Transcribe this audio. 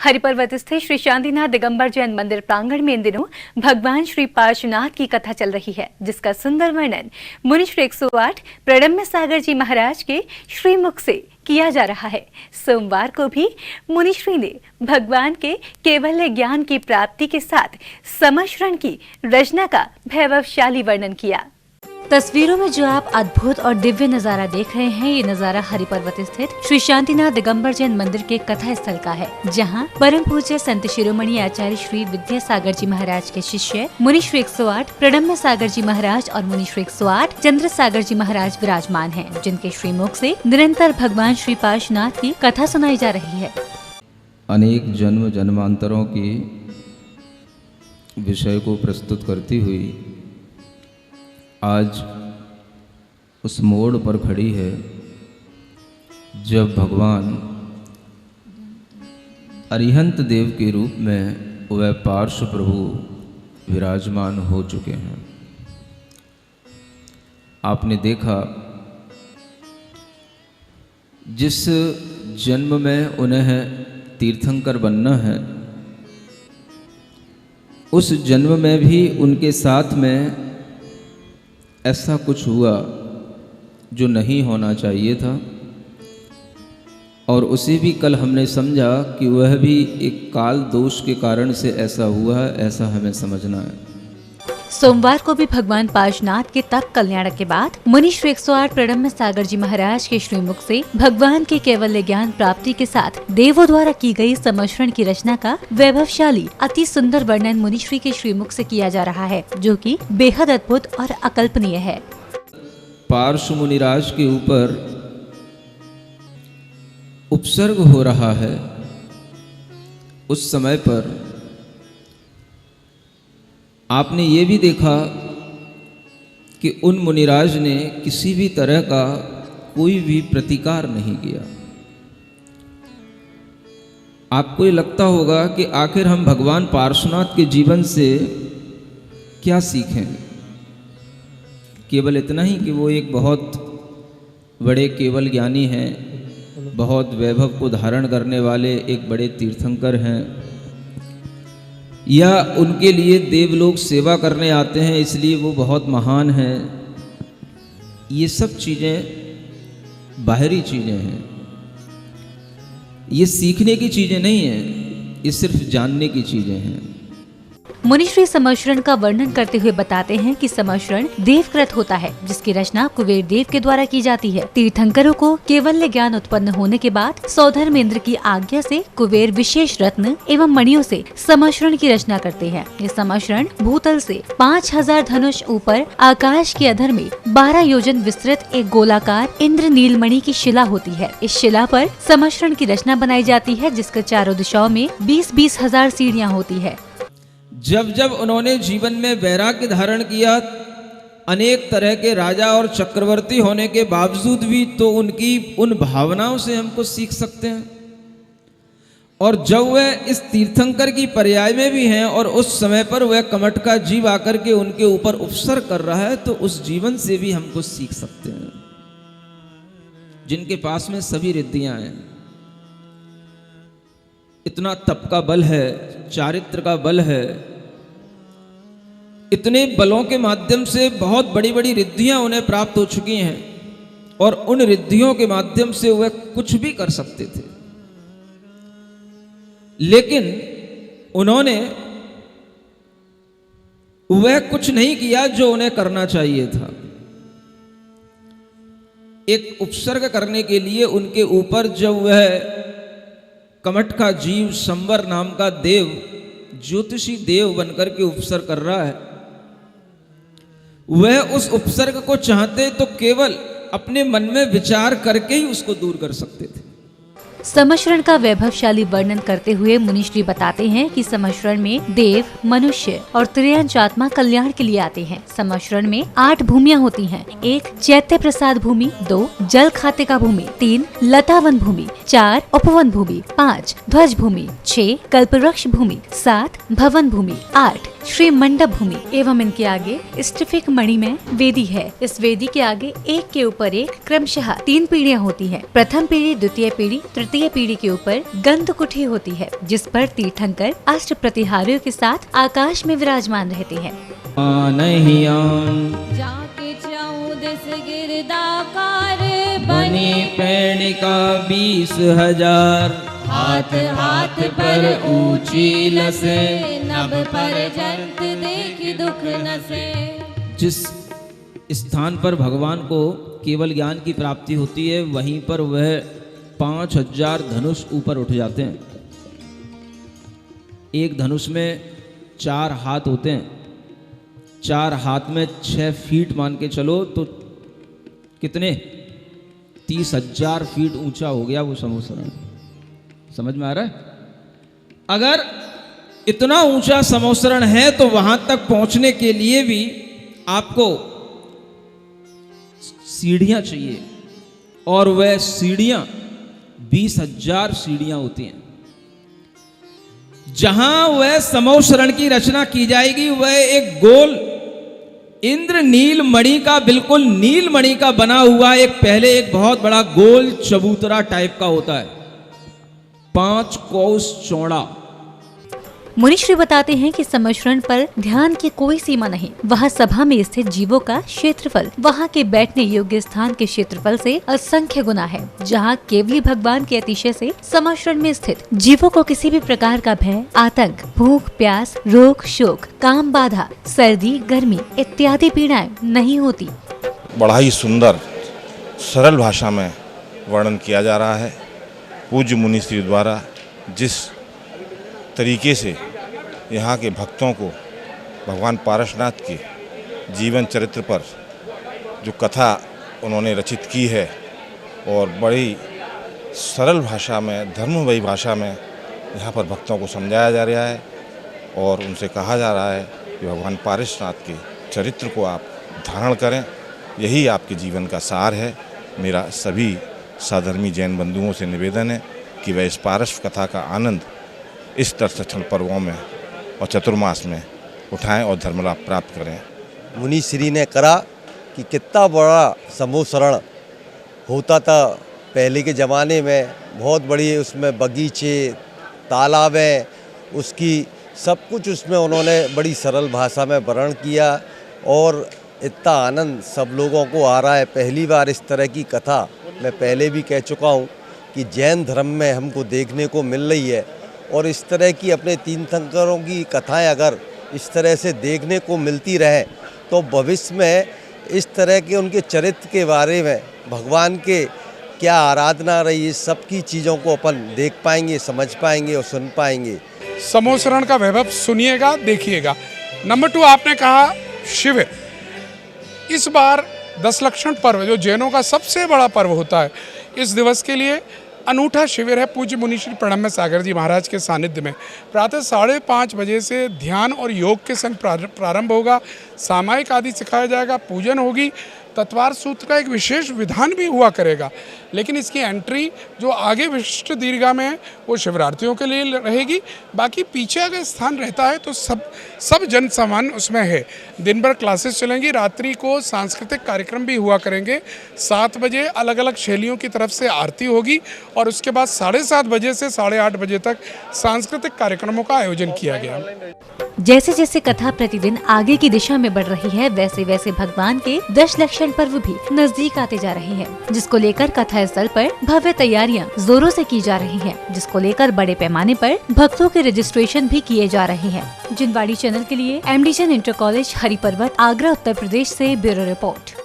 हरिपर्वत स्थित श्री शांतिनाथ दिगंबर जैन मंदिर प्रांगण में इन दिनों भगवान श्री पार्श्वनाथ की कथा चल रही है, जिसका सुंदर वर्णन मुनि श्री 108 प्रणम्य सागर जी महाराज के श्रीमुख से किया जा रहा है। सोमवार को भी मुनिश्री ने भगवान के केवल्य ज्ञान की प्राप्ति के साथ समश्रण की रचना का वैभवशाली वर्णन किया। तस्वीरों में जो आप अद्भुत और दिव्य नजारा देख रहे हैं, ये नजारा हरिपर्वत स्थित श्री शांतिनाथ दिगंबर जैन मंदिर के कथा स्थल का है, जहां परम पूज्य संत शिरोमणि आचार्य श्री विद्यासागर जी महाराज के शिष्य मुनि श्री 108 प्रणम्य सागर जी महाराज और मुनि श्री 108 चंद्र सागर जी महाराज विराजमान हैं, जिनके श्रीमुख से निरंतर भगवान श्री पार्श्वनाथ की कथा सुनाई जा रही है। अनेक जन्म जन्मांतरों की विषय को प्रस्तुत करती हुई आज उस मोड़ पर खड़ी है जब भगवान अरिहंत देव के रूप में वह पार्श्व प्रभु विराजमान हो चुके हैं। आपने देखा जिस जन्म में उन्हें तीर्थंकर बनना है, उस जन्म में भी उनके साथ में ऐसा कुछ हुआ जो नहीं होना चाहिए था, और उसे भी कल हमने समझा कि वह भी एक काल दोष के कारण से ऐसा हुआ है, ऐसा हमें समझना है। सोमवार को भी भगवान पार्श्वनाथ के तप कल्याण के बाद मुनि श्री 108 प्रणम्य सागर जी महाराज के श्रीमुख से भगवान के केवल्य ज्ञान प्राप्ति के साथ देवों द्वारा की गई समश्रण की रचना का वैभवशाली अति सुंदर वर्णन मुनिश्री के श्रीमुख से किया जा रहा है, जो कि बेहद अद्भुत और अकल्पनीय है। पार्श्व मुनिराज के ऊपर उपसर्ग हो रहा है। उस समय पर आपने ये भी देखा कि उन मुनिराज ने किसी भी तरह का कोई भी प्रतिकार नहीं किया। आपको ये लगता होगा कि आखिर हम भगवान पार्श्वनाथ के जीवन से क्या सीखें? केवल इतना ही कि वो एक बहुत बड़े केवल ज्ञानी हैं, बहुत वैभव को धारण करने वाले एक बड़े तीर्थंकर हैं, या उनके लिए देवलोग सेवा करने आते हैं इसलिए वो बहुत महान हैं। ये सब चीज़ें बाहरी चीज़ें हैं, ये सीखने की चीज़ें नहीं हैं, ये सिर्फ जानने की चीज़ें हैं। मुनिश्री समश्रण का वर्णन करते हुए बताते हैं कि समश्रण देवकृत होता है, जिसकी रचना कुबेर देव के द्वारा की जाती है। तीर्थंकरों को केवल्य ज्ञान उत्पन्न होने के बाद सौधर्मेंद्र की आज्ञा से कुबेर विशेष रत्न एवं मणियों से समश्रण की रचना करते हैं। ये समश्रण भूतल से 5000 धनुष ऊपर आकाश के अधर में 12 योजन विस्तृत एक गोलाकार इंद्र नीलमणि की शिला होती है। इस शिला पर समश्रण की रचना बनाई जाती है, जिसके चारों दिशाओं में 20-20 हजार सीढ़ियाँ होती है। जब जब उन्होंने जीवन में वैराग्य धारण किया, अनेक तरह के राजा और चक्रवर्ती होने के बावजूद भी, तो उनकी उन भावनाओं से हमको सीख सकते हैं। और जब वह इस तीर्थंकर की पर्याय में भी हैं और उस समय पर वह कमट का जीव आकर के उनके ऊपर उपसर्ग कर रहा है, तो उस जीवन से भी हमको सीख सकते हैं। जिनके पास में सभी रिद्धियां हैं, इतना तप का बल है, चारित्र का बल है, इतने बलों के माध्यम से बहुत बड़ी बड़ी रिद्धियां उन्हें प्राप्त हो चुकी हैं, और उन रिद्धियों के माध्यम से वह कुछ भी कर सकते थे। लेकिन उन्होंने वह कुछ नहीं किया जो उन्हें करना चाहिए था। एक उपसर्ग करने के लिए उनके ऊपर जब वह कमट का जीव संवर नाम का देव, ज्योतिषी देव बनकर के उपसर्ग कर रहा है, वह उस उपसर्ग को चाहते तो केवल अपने मन में विचार करके ही उसको दूर कर सकते थे। समश्रण का वैभवशाली वर्णन करते हुए मुनिश्री बताते हैं कि समश्रण में देव, मनुष्य और त्रियंच आत्मा कल्याण के लिए आते हैं। समश्रण में 8 भूमियां होती हैं। 1 चैत्य प्रसाद भूमि, 2 जल खातिका भूमि, 3 लतावन भूमि, 4 उपवन भूमि, 5 ध्वज भूमि, 6 कल्पवृक्ष भूमि, 7 भवन भूमि, 8 श्री मंडप भूमि एवं इनके आगे स्टिफिक मणि में वेदी है। इस वेदी के आगे एक के ऊपर एक क्रमशः 3 पीढ़ियां होती हैं। प्रथम पीढ़ी, द्वितीय पीढ़ी, तृतीय पीढ़ी के ऊपर गंध कुठी होती है, जिस पर तीर्थंकर अष्ट प्रतिहारियों के साथ आकाश में विराजमान रहते हैं। नहीं आन जाके 14 गिरदाकार बनी पेणिका 20,000, हाथ हाथ पर ऊंची लसे, नभ पर जंत देख दुख नसे। जिस स्थान पर भगवान को केवल ज्ञान की प्राप्ति होती है, वहीं पर वह 5,000 धनुष ऊपर उठ जाते हैं। एक धनुष में 4 हाथ होते हैं, 4 हाथ में 6 फीट मान के चलो तो कितने 30,000 फीट ऊंचा हो गया वो समोसरण। समझ में आ रहा है? अगर इतना ऊंचा समोसरण है तो वहां तक पहुंचने के लिए भी आपको सीढ़ियां चाहिए, और वह सीढ़ियां 20,000 सीढ़ियां होती हैं। जहां वह समोसरण की रचना की जाएगी, वह एक गोल इंद्र नील मणि का, बिल्कुल नील मणि का बना हुआ पहले एक बहुत बड़ा गोल चबूतरा टाइप का होता है, 5 कोस चौड़ा। मुनिश्री बताते हैं कि समोसरण पर ध्यान की कोई सीमा नहीं। वहाँ सभा में स्थित जीवों का क्षेत्रफल वहाँ के बैठने योग्य स्थान के क्षेत्रफल से असंख्य गुना है। जहाँ केवली भगवान के अतिशय से समोसरण में स्थित जीवों को किसी भी प्रकार का भय, आतंक, भूख, प्यास, रोग, शोक, काम बाधा, सर्दी, गर्मी इत्यादि पीड़ाएं नहीं होती। बड़ा ही सुंदर सरल भाषा में वर्णन किया जा रहा है। पूज्य मुनिश्री द्वारा जिस तरीके से यहाँ के भक्तों को भगवान पारसनाथ के जीवन चरित्र पर जो कथा उन्होंने रचित की है, और बड़ी सरल भाषा में, धर्ममयी भाषा में यहाँ पर भक्तों को समझाया जा रहा है, और उनसे कहा जा रहा है कि भगवान पारसनाथ के चरित्र को आप धारण करें, यही आपके जीवन का सार है। मेरा सभी साधर्मी जैन बंधुओं से निवेदन है कि वह इस पारस कथा का आनंद इस तीर्थस्थल पर्वों में और चतुर्मास में उठाएं और धर्म लाभ प्राप्त करें। मुनिश्री ने करा कि कितना बड़ा समोसरण होता था पहले के ज़माने में, बहुत बड़ी उसमें बगीचे, तालाबें, उसकी सब कुछ उसमें उन्होंने बड़ी सरल भाषा में वर्णन किया, और इतना आनंद सब लोगों को आ रहा है। पहली बार इस तरह की कथा मैं पहले भी कह चुका हूँ कि जैन धर्म में हमको देखने को मिल रही है, और इस तरह की अपने तीर्थंकरों की कथाएं अगर इस तरह से देखने को मिलती रहे तो भविष्य में इस तरह के उनके चरित्र के बारे में, भगवान के क्या आराधना रही है, सब की चीज़ों को अपन देख पाएंगे, समझ पाएंगे और सुन पाएंगे। समोसरण का वैभव सुनिएगा, देखिएगा। नंबर 2, आपने कहा शिविर। इस बार 10 लक्षण पर्व जो जैनों का सबसे बड़ा पर्व होता है, इस दिवस के लिए अनूठा शिविर है पूज्य मुनिश्री प्रणम्य सागर जी महाराज के सानिध्य में। प्रातः 5:30 बजे से ध्यान और योग के संग प्रारंभ होगा। सामायिक आदि सिखाया जाएगा, पूजन होगी, तत्वार सूत्र का एक विशेष विधान भी हुआ करेगा। लेकिन इसकी एंट्री जो आगे विशिष्ट दीर्घा में है वो शिवरार्थियों के लिए रहेगी। बाकी पीछे अगर स्थान रहता है तो सब जन सामान्य उसमें है। दिन भर क्लासेस चलेंगी, रात्रि को सांस्कृतिक कार्यक्रम भी हुआ करेंगे। 7 बजे अलग अलग शैलियों की तरफ से आरती होगी, और उसके बाद 7:30 बजे से 8:30 बजे तक सांस्कृतिक कार्यक्रमों का आयोजन किया गया। जैसे जैसे कथा प्रतिदिन आगे की दिशा में बढ़ रही है, वैसे वैसे भगवान के 10 लक्षण पर्व भी नजदीक आते जा रहे हैं, जिसको लेकर कथा स्थल पर भव्य तैयारियां जोरों से की जा रही हैं, जिसको लेकर बड़े पैमाने पर भक्तों के रजिस्ट्रेशन भी किए जा रहे हैं। जिनवाड़ी चैनल के लिए MD Jain inter college Hariparvat, Agra, Uttar Pradesh से ब्यूरो रिपोर्ट।